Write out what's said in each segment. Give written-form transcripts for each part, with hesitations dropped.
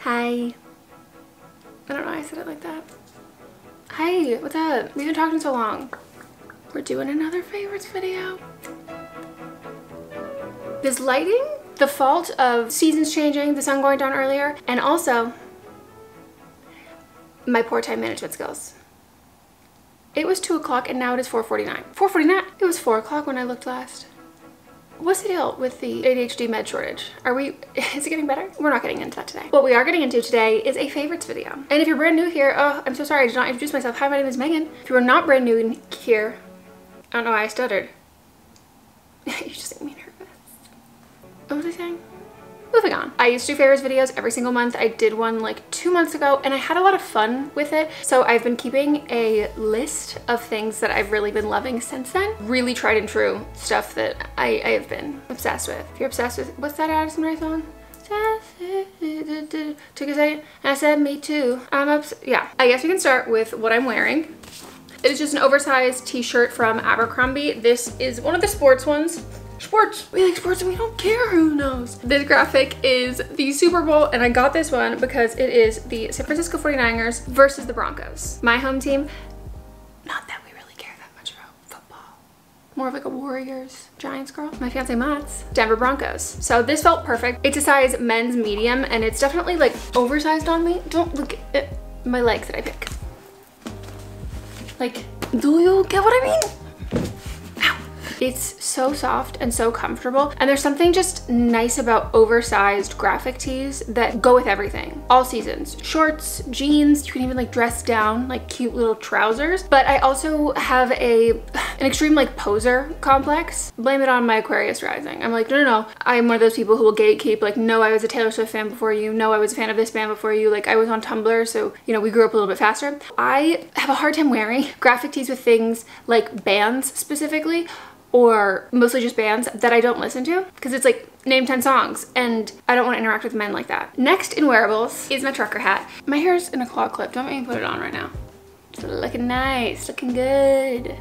Hi. I don't know why I said it like that. Hi, what's up? We've been talking so long. We're doing another favorites video. This lighting, the fault of seasons changing, the sun going down earlier, and also my poor time management skills. It was 2 o'clock and now it is 4:49. 4:49? It was 4 o'clock when I looked last. What's the deal with the ADHD med shortage? Is it getting better? We're not getting into that today. What we are getting into today is a favorites video. And if you're brand new here, oh, I'm so sorry I did not introduce myself. Hi, my name is Megan. If you are not brand new in here, I don't know why I stuttered. You just make me nervous. What was I saying? Moving on. I used to do favorites videos every single month. I did one like 2 months ago and I had a lot of fun with it. So I've been keeping a list of things that I've really been loving since then. Really tried and true stuff that I have been obsessed with. If you're obsessed with, what's that Addison Rae song? Took a second and I said me too. Yeah, I guess we can start with what I'm wearing. It is just an oversized t-shirt from Abercrombie. This is one of the sports ones. Sports. We like sports and we don't care who knows. This graphic is the Super Bowl and I got this one because it is the San Francisco 49ers versus the Broncos. My home team. Not that we really care that much about football. More of like a Warriors, Giants girl. My fiance Matt's Denver Broncos. So this felt perfect. It's a size men's medium and it's definitely like oversized on me. Don't look at my legs that I pick. Like, do you get what I mean? It's so soft and so comfortable, and there's something just nice about oversized graphic tees that go with everything. All seasons. Shorts, jeans, you can even like dress down like cute little trousers. But I also have an extreme like poser complex. Blame it on my Aquarius rising. I'm like, no. I'm one of those people who will gatekeep, like, no, I was a Taylor Swift fan before you. No, I was a fan of this band before you. Like, I was on Tumblr, so, you know, we grew up a little bit faster. I have a hard time wearing graphic tees with things like bands specifically, or mostly just bands that I don't listen to, because it's like name 10 songs and I don't want to interact with men like that. Next in wearables is my trucker hat. My hair's in a claw clip. Don't make me put it on right now. It's looking nice, looking good.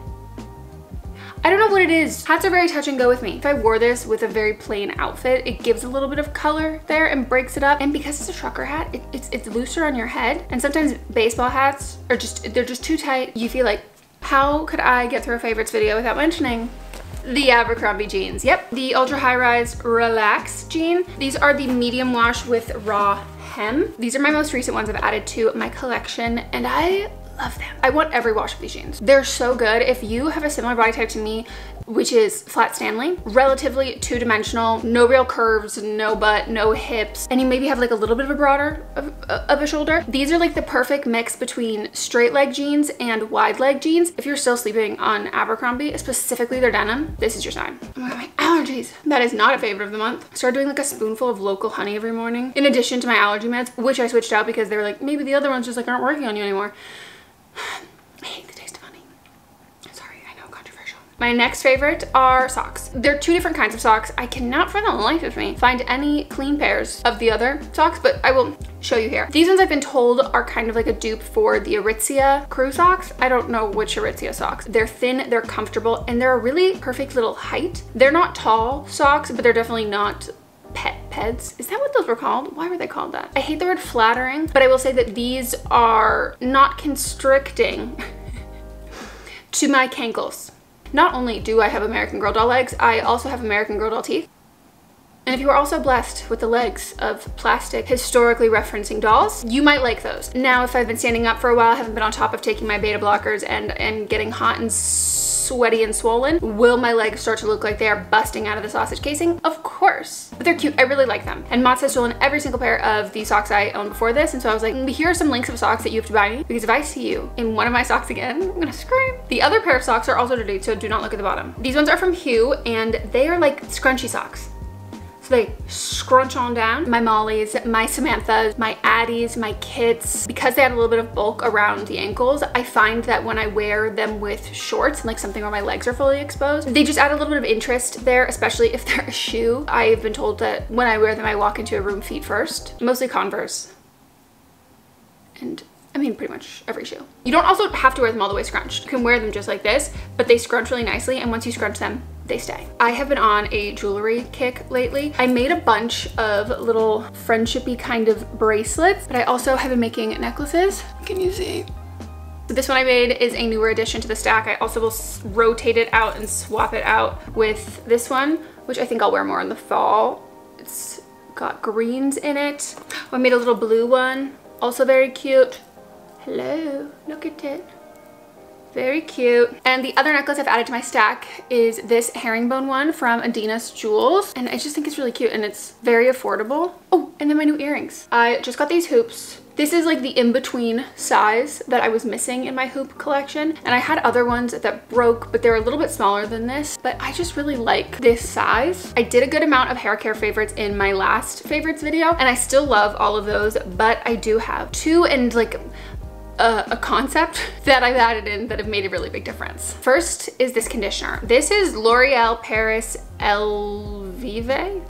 I don't know what it is. Hats are very touch and go with me. If I wore this with a very plain outfit, it gives a little bit of color there and breaks it up. And because it's a trucker hat, it's looser on your head. And sometimes baseball hats are they're just too tight. You feel like, how could I get through a favorites video without mentioning the Abercrombie jeans? Yep, the ultra high rise relax jean. These are the medium wash with raw hem. These are my most recent ones I've added to my collection and I love them. I want every wash of these jeans. They're so good. If you have a similar body type to me, which is flat Stanley, relatively two-dimensional, no real curves, no butt, no hips, and you maybe have like a little bit of a broader of a shoulder, these are like the perfect mix between straight leg jeans and wide leg jeans. If you're still sleeping on Abercrombie, specifically their denim, this is your sign. Oh my God, my allergies. That is not a favorite of the month. I started doing like a spoonful of local honey every morning, in addition to my allergy meds, which I switched out because they were like, maybe the other ones just like aren't working on you anymore. I hate the taste of honey. Sorry, I know, controversial. My next favorite are socks. There are 2 different kinds of socks. I cannot for the life of me find any clean pairs of the other socks, but I will show you here. These ones I've been told are kind of like a dupe for the 𝘆cie crew socks. I don't know which 𝘆cie socks. They're thin, they're comfortable, and they're a really perfect little height. They're not tall socks, but they're definitely not peds. Is that what those were called? Why were they called that? I hate the word flattering, but I will say that these are not constricting to my cankles. Not only do I have American Girl doll legs, I also have American Girl doll teeth. And if you are also blessed with the legs of plastic historically referencing dolls, you might like those. Now, if I've been standing up for a while, haven't been on top of taking my beta blockers and getting hot and sweaty and swollen, will my legs start to look like they are busting out of the sausage casing? Of course. But they're cute. I really like them. And Mott's has stolen every single pair of the socks I owned before this, and so I was like, here are some links of socks that you have to buy me, because if I see you in one of my socks again, I'm gonna scream. The other pair of socks are also dirty, so do not look at the bottom. These ones are from 𝘂, and they are like scrunchy socks. So they scrunch on down. My Mollies, my Samanthas, my Addies, my Kits, because they had a little bit of bulk around the ankles, I find that when I wear them with shorts and like something where my legs are fully exposed, they just add a little bit of interest there, especially if they're a shoe. I've been told that when I wear them, I walk into a room feet first. Mostly Converse. And I mean, pretty much every shoe. You don't also have to wear them all the way scrunched. You can wear them just like this, but they scrunch really nicely, and once you scrunch them, they stay. I have been on a jewelry kick lately. I made a bunch of little friendshipy kind of bracelets, but I also have been making necklaces. Can you see? This one I made is a newer addition to the stack. I also will rotate it out and swap it out with this one, which I think I'll wear more in the fall. It's got greens in it. I made a little blue one, also very cute. Hello, look at it. Very cute. And the other necklace I've added to my stack is this herringbone one from Adina's Jewels. And I just think it's really cute and it's very affordable. Oh, and then my new earrings. I just got these hoops. This is like the in-between size that I was missing in my hoop collection. And I had other ones that broke, but they're a little bit smaller than this. But I just really like this size. I did a good amount of hair care favorites in my last favorites video, and I still love all of those, but I do have two and like a concept that I've added in that have made a really big difference. First is this conditioner. This is L'Oreal Paris 𝘍𝑎𝑙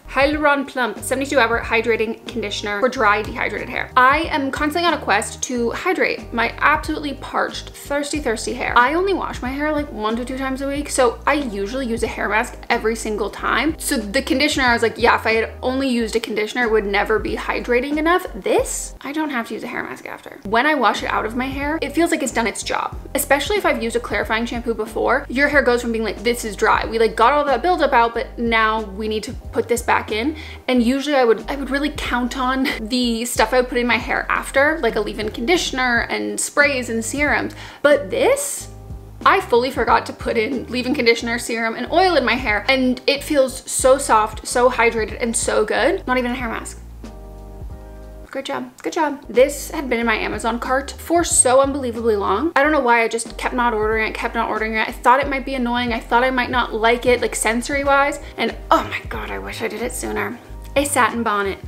Hyaluronic Plump 72-hour hydrating conditioner for dry, dehydrated hair. I am constantly on a quest to hydrate my absolutely parched, thirsty hair. I only wash my hair like 1 to 2 times a week, so I usually use a hair mask every single time. So the conditioner, I was like, yeah, if I had only used a conditioner, it would never be hydrating enough. This, I don't have to use a hair mask after. When I wash it out of my hair, it feels like it's done its job. Especially if I've used a clarifying shampoo before, your hair goes from being like, this is dry. We like got all that buildup out, but now we need to put this back in. And usually I would really count on the stuff I would put in my hair after, like a leave-in conditioner and sprays and serums. But this, I fully forgot to put in leave-in conditioner, serum, and oil in my hair, and it feels so soft, so hydrated, and so good. Not even a hair mask. Good job, good job. This had been in my Amazon cart for so unbelievably long. I don't know why I just kept not ordering it, I thought it might be annoying. I thought I might not like it, like sensory wise. And oh my God, I wish I did it sooner. A satin bonnet.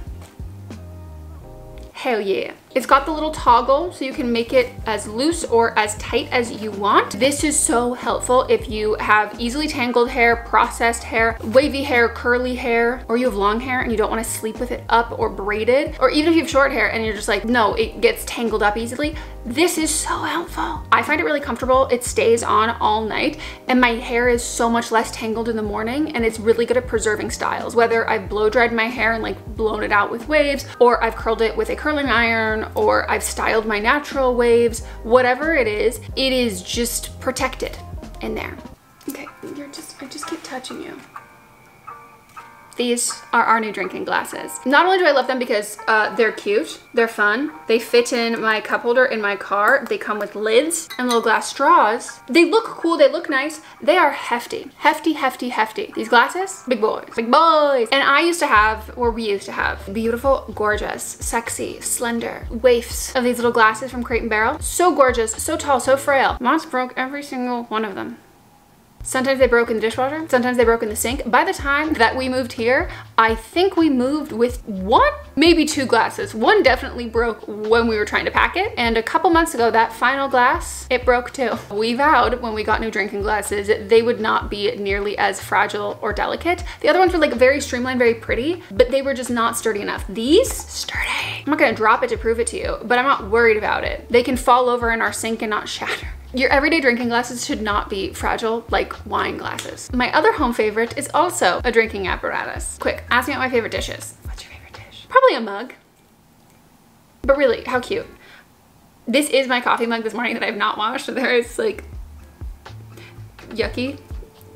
Hell yeah. It's got the little toggle so you can make it as loose or as tight as you want. This is so helpful if you have easily tangled hair, processed hair, wavy hair, curly hair, or you have long hair and you don't want to sleep with it up or braided, or even if you have short hair and you're just like, no, it gets tangled up easily. This is so helpful. I find it really comfortable. It stays on all night and my hair is so much less tangled in the morning, and it's really good at preserving styles. Whether I've blow dried my hair and like blown it out with waves, or I've curled it with a curling iron, or I've styled my natural waves, whatever it is just protected in there. Okay, I just keep touching you. These are our new drinking glasses. Not only do I love them because they're cute, they're fun, they fit in my cup holder in my car, they come with lids and little glass straws. They look cool, they look nice, they are hefty. Hefty, hefty, hefty. These glasses, big boys, big boys. And I used to have, or we used to have, beautiful, gorgeous, sexy, slender waifs of these little glasses from Crate & Barrel. So gorgeous, so tall, so frail. Moms broke every single one of them. Sometimes they broke in the dishwasher, sometimes they broke in the sink. By the time that we moved here, I think we moved with 1, maybe 2 glasses. One definitely broke when we were trying to pack it. And a couple months ago, that final glass, it broke too. We vowed when we got new drinking glasses, they would not be nearly as fragile or delicate. The other ones were like very streamlined, very pretty, but they were just not sturdy enough. These, sturdy. I'm not gonna drop it to prove it to you, but I'm not worried about it. They can fall over in our sink and not shatter. Your everyday drinking glasses should not be fragile like wine glasses. My other home favorite is also a drinking apparatus. Quick, ask me what my favorite dish is. What's your favorite dish? Probably a mug. But really, how cute. This is my coffee mug this morning that I have not washed. There is like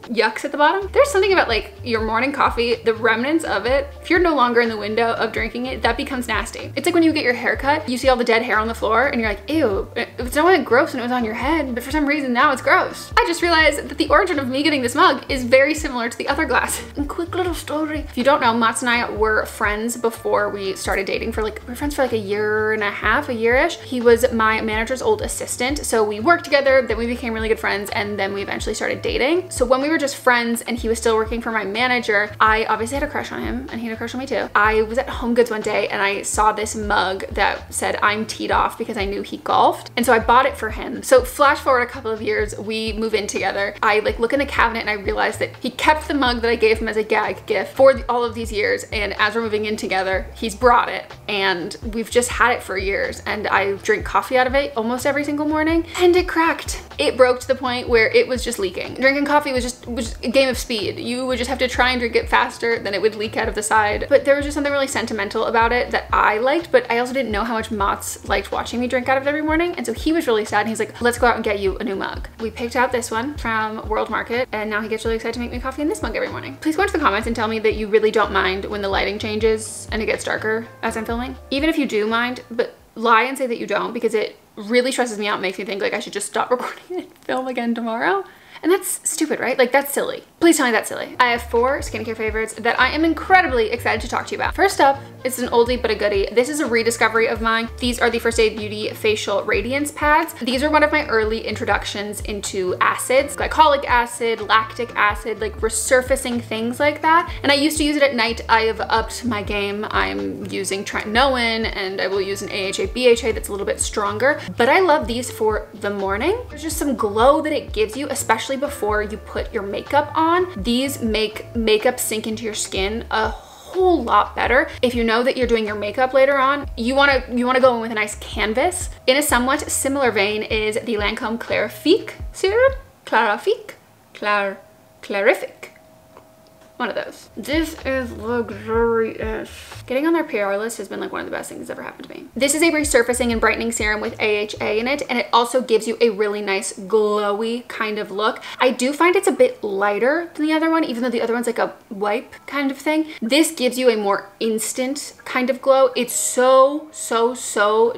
yucks at the bottom. There's something about like your morning coffee, the remnants of it, if you're no longer in the window of drinking it, that becomes nasty. It's like when you get your hair cut, you see all the dead hair on the floor and you're like, ew, it's not like gross when it was on your head, but for some reason now it's gross. I just realized that the origin of me getting this mug is very similar to the other glass. And quick little story. If you don't know, Mats and I were friends before we started dating we were friends for like a year and a half, a year-ish. He was my manager's old assistant. So we worked together, then we became really good friends, and then we eventually started dating. So when we were just friends and he was still working for my manager, I obviously had a crush on him and he had a crush on me too. I was at HomeGoods one day and I saw this mug that said I'm teed off because I knew he golfed. And so I bought it for him. So flash forward a couple of years, we move in together. I like look in the cabinet and I realized that he kept the mug that I gave him as a gag gift for all of these years. And as we're moving in together, he's brought it and we've just had it for years. And I drink coffee out of it almost every single morning and it cracked. it broke to the point where it was just leaking. Drinking coffee was just a game of speed. You would just have to try and drink it faster, then it would leak out of the side. But there was just something really sentimental about it that I liked, but I also didn't know how much Mats liked watching me drink out of it every morning. And so he was really sad and he's like, let's go out and get you a new mug. We picked out this one from World Market and now he gets really excited to make me coffee in this mug every morning. Please go into the comments and tell me that you really don't mind when the lighting changes and it gets darker as I'm filming. Even if you do mind, but lie and say that you don't, because it really stresses me out, makes me think like I should just stop recording and film again tomorrow. And that's stupid, right? Like that's silly. Please tell me that's silly. I have 4 skincare favorites that I am incredibly excited to talk to you about. First up, it's an oldie but a goodie. This is a rediscovery of mine. These are the First Aid Beauty Facial Radiance Pads. These are one of my early introductions into acids, glycolic acid, lactic acid, like resurfacing things like that. And I used to use it at night. I have upped my game. I'm using tretinoin and I will use an AHA BHA that's a little bit stronger. But I love these for the morning. There's just some glow that it gives you, especially before you put your makeup on. These make makeup sink into your skin a whole lot better. If you know that you're doing your makeup later on, you wanna go in with a nice canvas. In a somewhat similar vein is the Lancome Clarifique serum. Clarifique? Clarifique. One of those. This is luxurious. Getting on their PR list has been like one of the best things that's ever happened to me. This is a resurfacing and brightening serum with AHA in it, and it also gives you a really nice glowy kind of look. I do find it's a bit lighter than the other one, even though the other one's like a wipe kind of thing. This gives you a more instant kind of glow. It's so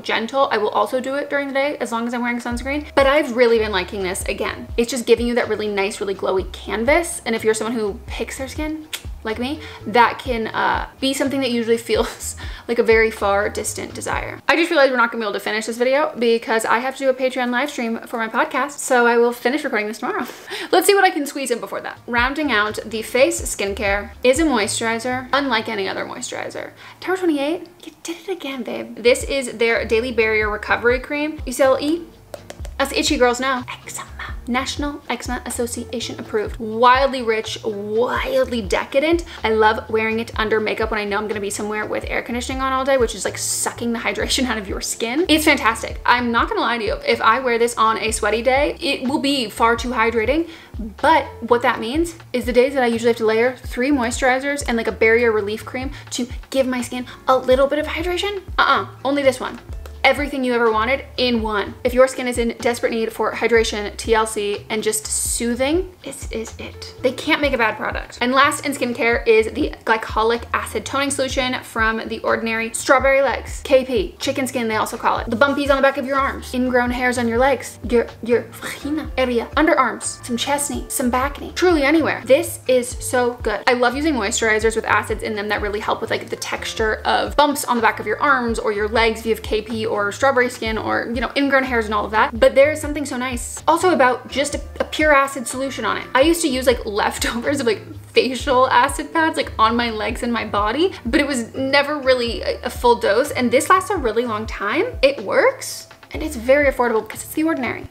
gentle. I will also do it during the day as long as I'm wearing sunscreen, but I've really been liking this again. It's just giving you that really nice, really glowy canvas, and if you're someone who picks their skin like me, that can be something that usually feels like a very far distant desire. I just realized we're not gonna be able to finish this video because I have to do a Patreon live stream for my podcast, so I will finish recording this tomorrow. Let's see what I can squeeze in before that. Rounding out the face skincare is a moisturizer, unlike any other moisturizer. Tower 28, you did it again, babe. This is their Daily Barrier Recovery Cream. You sell E? Us itchy girls know. Eczema. National Eczema Association approved. Wildly rich, wildly decadent. I love wearing it under makeup when I know I'm gonna be somewhere with air conditioning on all day, which is like sucking the hydration out of your skin. It's fantastic. I'm not gonna lie to you. If I wear this on a sweaty day, it will be far too hydrating. But what that means is the days that I usually have to layer 3 moisturizers and like a barrier relief cream to give my skin a little bit of hydration, only this one. Everything you ever wanted in one. If your skin is in desperate need for hydration, TLC, and just soothing, this is it. They can't make a bad product. And last in skincare is the glycolic acid toning solution from The Ordinary. Strawberry legs, KP, chicken skin they also call it. The bumpies on the back of your arms, ingrown hairs on your legs, your vagina area, underarms, some chest knee, some back knee, truly anywhere. This is so good. I love using moisturizers with acids in them that really help with like the texture of bumps on the back of your arms or your legs if you have KP or strawberry skin or, you know, ingrown hairs and all of that. But there is something so nice also about just a pure acid solution on it. I used to use like leftovers of like facial acid pads like on my legs and my body, but it was never really a full dose, and this lasts a really long time. It works and it's very affordable because it's The Ordinary. I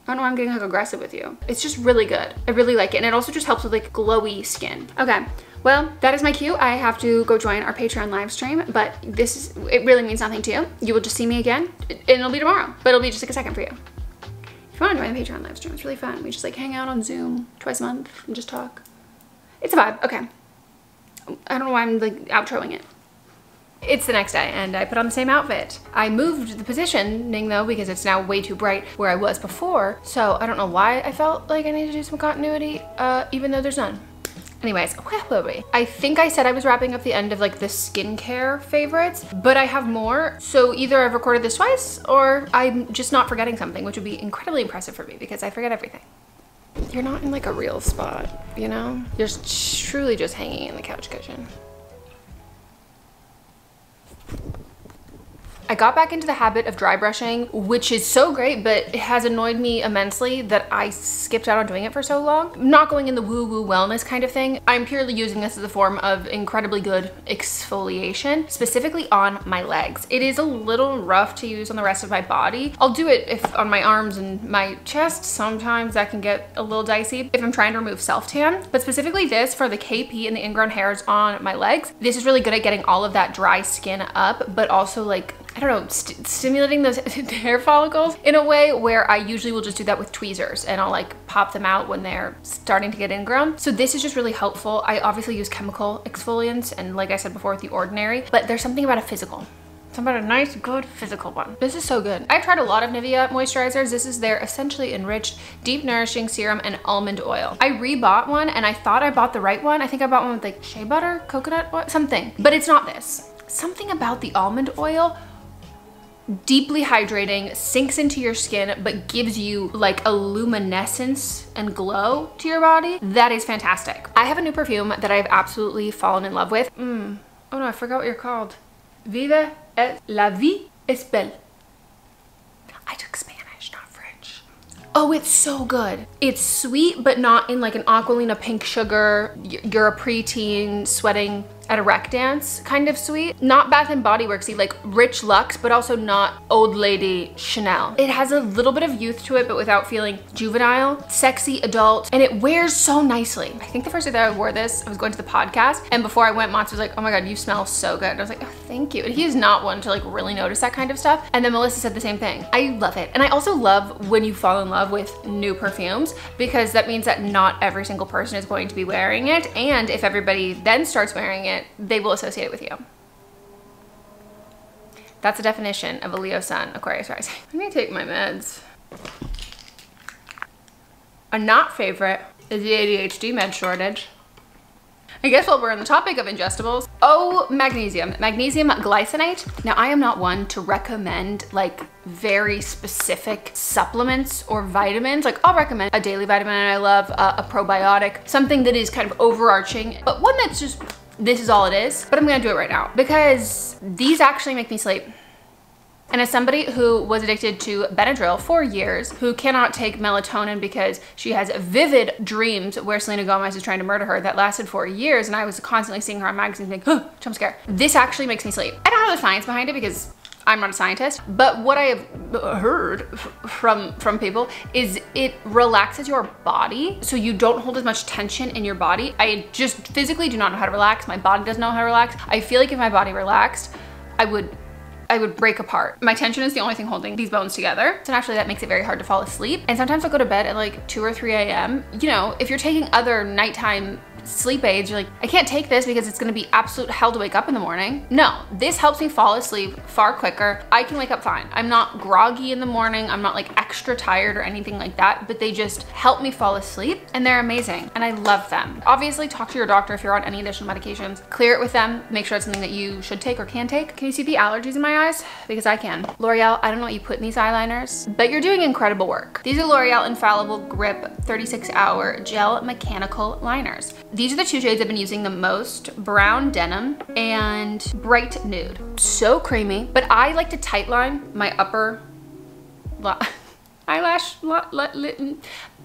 don't know why I'm getting like aggressive with you. It's just really good. I really like it, and it also just helps with like glowy skin. Okay. Well, that is my cue. I have to go join our Patreon live stream, but it really means nothing to you. You will just see me again, and it'll be tomorrow, but it'll be just like a second for you. If you want to join the Patreon live stream, it's really fun. We just like hang out on Zoom twice a month and just talk. It's a vibe. Okay. I don't know why I'm like outroing it. It's the next day and I put on the same outfit. I moved the positioning though because it's now way too bright where I was before, so I don't know why I felt like I needed to do some continuity, even though there's none. Anyways, I think I said I was wrapping up the end of like the skincare favorites, but I have more. So either I've recorded this twice or I'm just not forgetting something, which would be incredibly impressive for me because I forget everything. You're not in like a real spot, you know? You're truly just hanging in the couch cushion. I got back into the habit of dry brushing, which is so great, but it has annoyed me immensely that I skipped out on doing it for so long. I'm not going in the woo-woo wellness kind of thing. I'm purely using this as a form of incredibly good exfoliation, specifically on my legs. It is a little rough to use on the rest of my body. I'll do it if on my arms and my chest. Sometimes that can get a little dicey if I'm trying to remove self-tan, but specifically this for the KP and the ingrown hairs on my legs. This is really good at getting all of that dry skin up, but also like I don't know, stimulating those hair follicles in a way where I usually will just do that with tweezers and I'll like pop them out when they're starting to get ingrown. So this is just really helpful. I obviously use chemical exfoliants and like I said before with the Ordinary, but there's something about a physical. Something about a nice, good physical one. This is so good. I've tried a lot of Nivea moisturizers. This is their essentially enriched, deep nourishing serum and almond oil. I rebought one and I thought I bought the right one. I think I bought one with like shea butter, coconut oil, something, but it's not this. Something about the almond oil, deeply hydrating, sinks into your skin, but gives you like a luminescence and glow to your body. That is fantastic. I have a new perfume that I've absolutely fallen in love with. Oh no, I forgot what you're called. 𝘆𝘂'𝗿𝗄 es belle. I took Spanish, not French. Oh, it's so good. It's sweet, but not in like an Aqualina pink sugar, you're a preteen sweating at a rec dance kind of sweet. Not Bath and Body Worksy, like rich luxe, but also not old lady Chanel. It has a little bit of youth to it, but without feeling juvenile, sexy, adult, and it wears so nicely. I think the first day that I wore this, I was going to the podcast, and before I went, Mats was like, oh my God, you smell so good. And I was like, oh, thank you. And he is not one to like really notice that kind of stuff. And then Melissa said the same thing. I love it. And I also love when you fall in love with new perfumes, because that means that not every single person is going to be wearing it. And if everybody then starts wearing it, they will associate it with you. That's the definition of a Leo sun, Aquarius rising. I'm gonna take my meds. A not favorite is the ADHD med shortage. I guess while we're on the topic of ingestibles, magnesium glycinate. Now I am not one to recommend like very specific supplements or vitamins. Like I'll recommend a daily vitamin I love, a probiotic, something that is kind of overarching, but one that's just, this is all it is. But I'm gonna do it right now because these actually make me sleep. And as somebody who was addicted to Benadryl for years, who cannot take melatonin because she has vivid dreams where Selena Gomez is trying to murder her that lasted for years, and I was constantly seeing her on magazines and thinking, jump scare. This actually makes me sleep. I don't know the science behind it because I'm not a scientist, but what I have heard from people is it relaxes your body so you don't hold as much tension in your body. I just physically do not know how to relax. My body doesn't know how to relax. I feel like if my body relaxed, I would break apart. My tension is the only thing holding these bones together. So naturally that makes it very hard to fall asleep. And sometimes I'll go to bed at like 2 or 3 a.m. You know, if you're taking other nighttime sleep aids, you're like, I can't take this because it's gonna be absolute hell to wake up in the morning. No, this helps me fall asleep far quicker. I can wake up fine. I'm not groggy in the morning. I'm not like extra tired or anything like that, but they just help me fall asleep and they're amazing and I love them. Obviously talk to your doctor if you're on any additional medications. Clear it with them. Make sure it's something that you should take or can take. Can you see the allergies in my eyes? Because I can. L'Oreal, I don't know what you put in these eyeliners, but you're doing incredible work. These are L'Oreal Infallible Grip 36-hour gel mechanical liners. These are the two shades I've been using the most, Brown Denim and Bright Nude. So creamy, but I like to tight line my upper eyelash.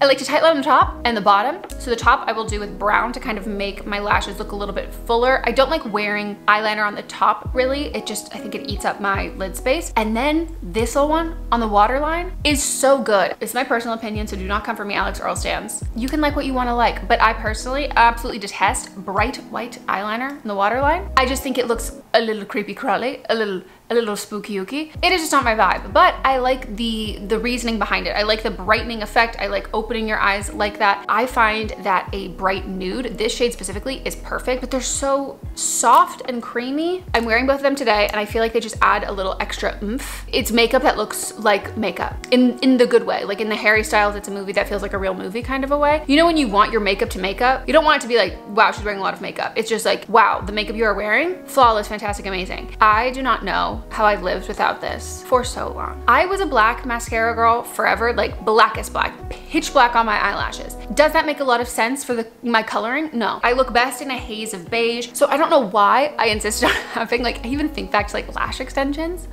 I like to tight line the top and the bottom. So the top I will do with brown to kind of make my lashes look a little bit fuller. I don't like wearing eyeliner on the top really. It just, I think it eats up my lid space. And then this little one on the waterline is so good. It's my personal opinion, so do not come for me, Alex Earl stans. You can like what you want to like, but I personally absolutely detest bright white eyeliner in the waterline. I just think it looks a little creepy crawly, a little spooky ooky. It is just not my vibe, but I like the reasoning behind it. I like the brightening effect. I like opening your eyes like that. I find that a bright nude, this shade specifically, is perfect, but they're so soft and creamy. I'm wearing both of them today and I feel like they just add a little extra oomph. It's makeup that looks like makeup in the good way. Like in the Harry Styles, it's a movie that feels like a real movie kind of a way. You know when you want your makeup to makeup, you don't want it to be like, wow, she's wearing a lot of makeup. It's just like, wow, the makeup you are wearing, flawless, fantastic, amazing. I do not know how I've lived without this for so long. I was a black mascara girl forever, like blackest black, pitch black on my eyelashes. Does that make a lot of sense for my coloring? No. I look best in a haze of beige, so I don't know why I insisted on having, like, I even think back to like lash extensions.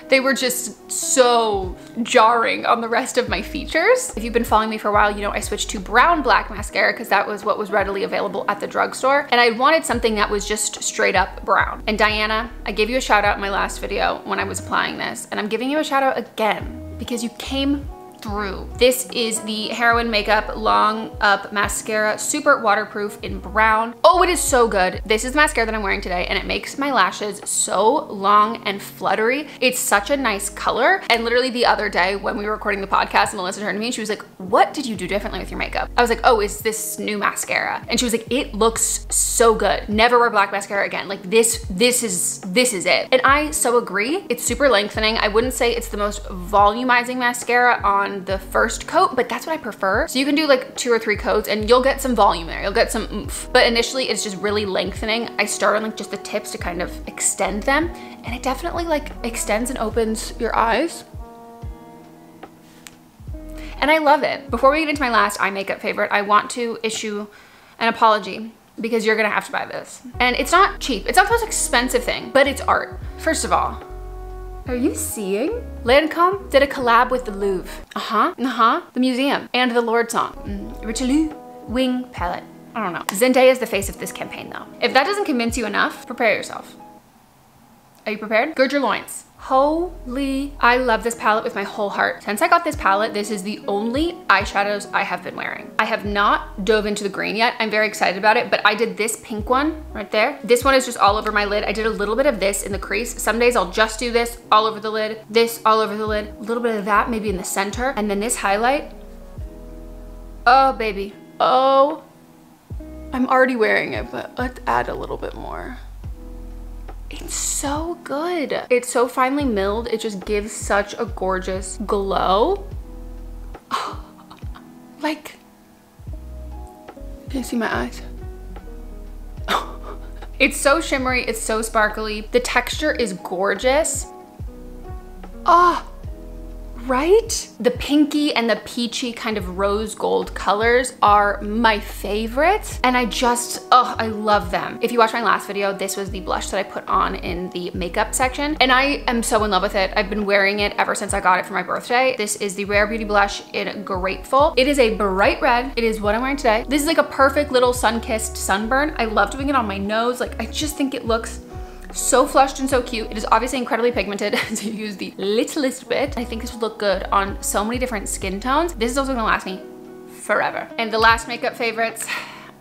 They were just so jarring on the rest of my features. If you've been following me for a while, you know I switched to brown black mascara because that was what was readily available at the drugstore. And I wanted something that was just straight up brown. And Diana, I gave you a shout out in my last video when I was applying this, and I'm giving you a shout out again because you came through. This is the Heroin Makeup Long Up Mascara, super waterproof in brown. Oh, it is so good. This is the mascara that I'm wearing today, and it makes my lashes so long and fluttery. It's such a nice color. And literally the other day when we were recording the podcast, Melissa turned to me and she was like, what did you do differently with your makeup? I was like, oh, is this new mascara? And she was like, it looks so good. Never wear black mascara again. Like this is it. And I so agree. It's super lengthening. I wouldn't say it's the most volumizing mascara on the first coat, but that's what I prefer. So you can do like 2 or 3 coats and you'll get some volume there. You'll get some oomph. But initially it's just really lengthening. I start on like just the tips to kind of extend them, and it definitely like extends and opens your eyes. And I love it. Before we get into my last eye makeup favorite, I want to issue an apology because you're gonna have to buy this. And it's not cheap. It's not the most expensive thing, but it's art. First of all, are you seeing? Lancome did a collab with the Louvre. The museum, and the Lord song. Richelieu wing palette. I don't know. Zendaya is the face of this campaign though. If that doesn't convince you enough, prepare yourself. Are you prepared? Gird your loins. Holy, I love this palette with my whole heart. Since I got this palette, this is the only eyeshadows I have been wearing. I have not dove into the green yet. I'm very excited about it, but I did this pink one right there. This one is just all over my lid. I did a little bit of this in the crease. Some days I'll just do this all over the lid, this all over the lid, a little bit of that maybe in the center, and then this highlight. Oh, baby. Oh, I'm already wearing it, but let's add a little bit more. It's so good. It's so finely milled. It just gives such a gorgeous glow. Like, can you see my eyes? It's so shimmery. It's so sparkly. The texture is gorgeous. Oh, right? The pinky and the peachy kind of rose gold colors are my favorite. And I just, oh, I love them. If you watched my last video, this was the blush that I put on in the makeup section. And I am so in love with it. I've been wearing it ever since I got it for my birthday. This is the Rare Beauty blush in Grateful. It is a bright red. It is what I'm wearing today. This is like a perfect little sun-kissed sunburn. I love doing it on my nose. Like, I just think it looks so flushed and so cute. It is obviously incredibly pigmented, so you use the littlest bit. I think this would look good on so many different skin tones. This is also gonna last me forever. And the last makeup favorites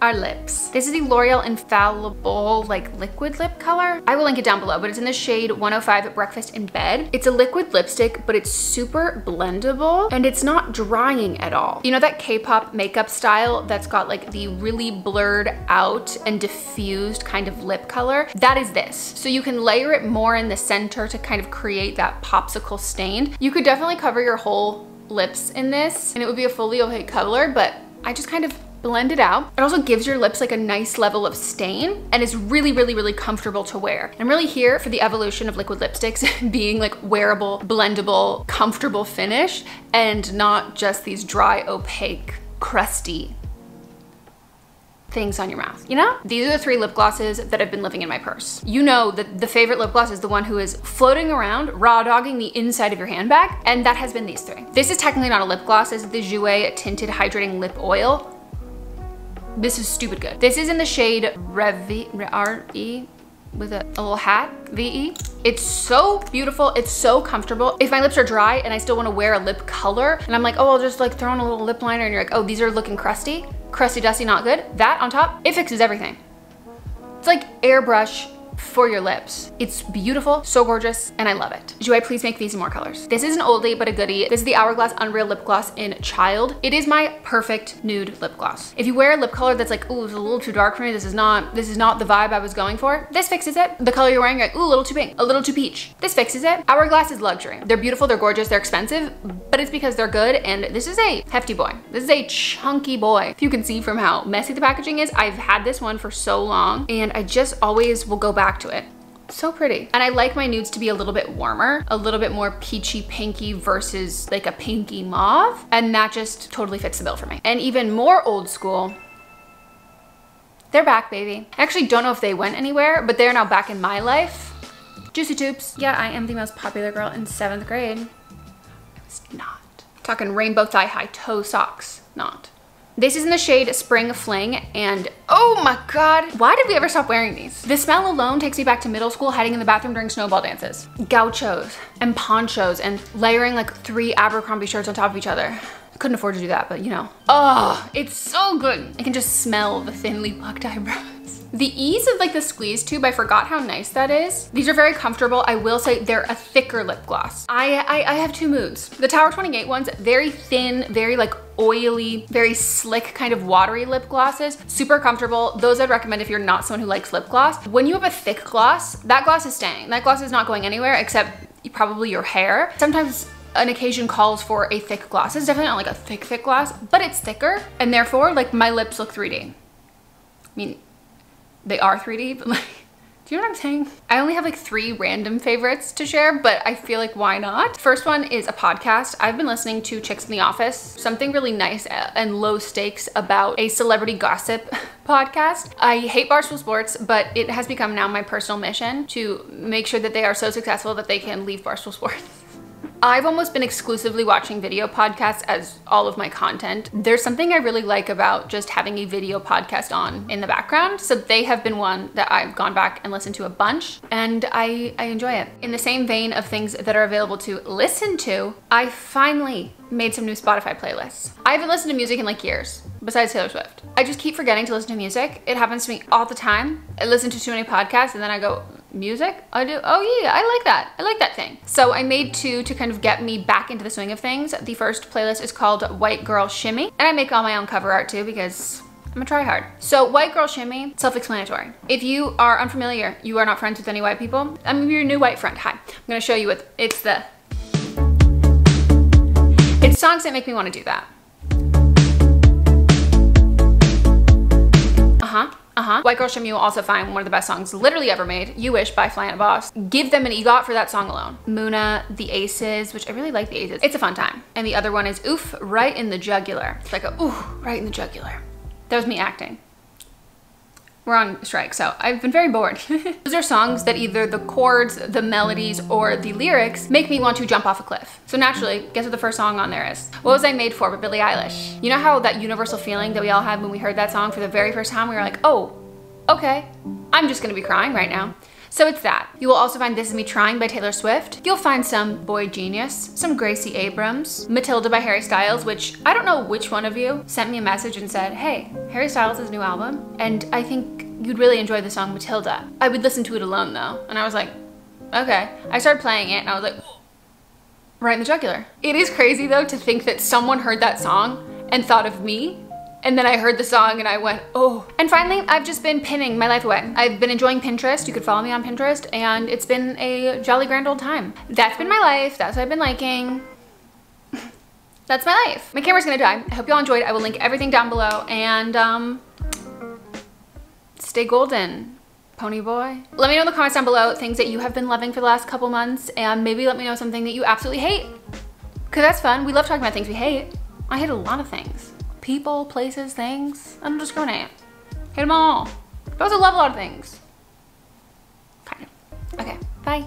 are lips. This is the L'Oreal Infallible like liquid lip color. I will link it down below, but it's in the shade 105 Breakfast in Bed. It's a liquid lipstick, but it's super blendable and it's not drying at all. You know that K-pop makeup style that's got like the really blurred out and diffused kind of lip color? That is this. So you can layer it more in the center to kind of create that popsicle stain. You could definitely cover your whole lips in this and it would be a fully opaque color, but I just kind of blend it out. It also gives your lips like a nice level of stain and is really, really, really comfortable to wear. I'm really here for the evolution of liquid lipsticks being like wearable, blendable, comfortable finish and not just these dry, opaque, crusty things on your mouth, you know? These are the 3 lip glosses that have been living in my purse. You know that the favorite lip gloss is the one who is floating around, raw dogging the inside of your handbag, and that has been these 3. This is technically not a lip gloss. This is the Jouer Tinted Hydrating Lip Oil. This is stupid good. This is in the shade R-E with a little hat, V-E. It's so beautiful. It's so comfortable. If my lips are dry and I still want to wear a lip color and I'm like, oh, I'll just like throw in a little lip liner and you're like, oh, these are looking crusty, dusty, not good. That on top, it fixes everything. It's like airbrush for your lips. It's beautiful, so gorgeous, and I love it. Jouer, please make these in more colors. This is an oldie, but a goodie. This is the Hourglass Unreal Lip Gloss in Child. It is my perfect nude lip gloss. If you wear a lip color that's like, ooh, it's a little too dark for me, this is not the vibe I was going for, this fixes it. The color you're wearing, you're like, ooh, a little too pink, a little too peach. This fixes it. Hourglass is luxury. They're beautiful, they're gorgeous, they're expensive, but it's because they're good, and this is a hefty boy. This is a chunky boy. If you can see from how messy the packaging is, I've had this one for so long, and I just always will go back to it. So pretty. And I like my nudes to be a little bit warmer, a little bit more peachy pinky versus like a pinky mauve. And that just totally fits the bill for me. And even more old school, they're back, baby. I actually don't know if they went anywhere, but they're now back in my life. Juicy Tubes. Yeah, I am the most popular girl in 7th grade. I was not. Talking rainbow thigh-high toe socks. Not This is in the shade Spring Fling, and oh my God, why did we ever stop wearing these? The smell alone takes me back to middle school, hiding in the bathroom during snowball dances. Gauchos and ponchos and layering like 3 Abercrombie shirts on top of each other. Couldn't afford to do that, but you know. Oh, it's so good. I can just smell the thinly plucked eyebrows. The ease of like the squeeze tube, I forgot how nice that is. These are very comfortable. I will say they're a thicker lip gloss. I have 2 moods. The Tower 28 ones, very thin, very like oily, very slick, kind of watery lip glosses. Super comfortable. Those I'd recommend if you're not someone who likes lip gloss. When you have a thick gloss, that gloss is staying. That gloss is not going anywhere except probably your hair. Sometimes an occasion calls for a thick gloss. It's definitely not like a thick gloss, but it's thicker, and therefore like my lips look 3D. I mean, they are 3D, but like, do you know what I'm saying? I only have like 3 random favorites to share, but I feel like why not? First one is a podcast. I've been listening to Chicks in the Office, something really nice and low stakes about a celebrity gossip podcast. I hate Barstool Sports, but it has become now my personal mission to make sure that they are so successful that they can leave Barstool Sports. I've almost been exclusively watching video podcasts as all of my content. There's something I really like about just having a video podcast on in the background. So they have been one that I've gone back and listened to a bunch, and I enjoy it. In the same vein of things that are available to listen to, I finally made some new Spotify playlists. I haven't listened to music in like years, besides Taylor Swift. I just keep forgetting to listen to music. It happens to me all the time. I listen to too many podcasts and then I go, music? I do, oh yeah, I like that. I like that thing. So I made 2 to kind of get me back into the swing of things. The first playlist is called White Girl Shimmy, and I make all my own cover art too because I'm a tryhard. So White Girl Shimmy, self-explanatory. If you are unfamiliar, you are not friends with any white people, I'm your new white friend. Hi, I'm gonna show you what it's songs that make me want to do that. White Girl Shimmy, you will also find one of the best songs literally ever made, You Wish by Flyana Boss. Give them an EGOT for that song alone. Muna, The Aces, which I really like The Aces. It's a fun time. And the other one is Oof, Right in the Jugular. It's like a ooh, right in the jugular. That was me acting. We're on strike, so I've been very bored. Those are songs that either the chords, the melodies, or the lyrics make me want to jump off a cliff. So naturally, guess what the first song on there is? What Was I Made For by Billie Eilish. You know how that universal feeling that we all had when we heard that song for the very first time? We were like, oh, okay, I'm just gonna be crying right now. So it's that. You will also find This Is Me Trying by Taylor Swift. You'll find some Boy Genius, some Gracie Abrams, Matilda by Harry Styles, which I don't know which one of you sent me a message and said, hey, Harry Styles has a new album, and I think you'd really enjoy the song Matilda. I would listen to it alone though, and I was like, okay. I started playing it and I was like, right in the jugular. It is crazy though to think that someone heard that song and thought of me, and then I heard the song and I went, oh. And finally, I've just been pinning my life away. I've been enjoying Pinterest. You could follow me on Pinterest, and it's been a jolly grand old time. That's been my life. That's what I've been liking. That's my life. My camera's gonna die. I hope y'all enjoyed. I will link everything down below, and stay golden, pony boy. Let me know in the comments down below things that you have been loving for the last couple months, and maybe let me know something that you absolutely hate, because that's fun. We love talking about things we hate. I hate a lot of things. People, places, things. I don't discriminate. Hate them all. But I also love a lot of things. Kind of. Okay, bye.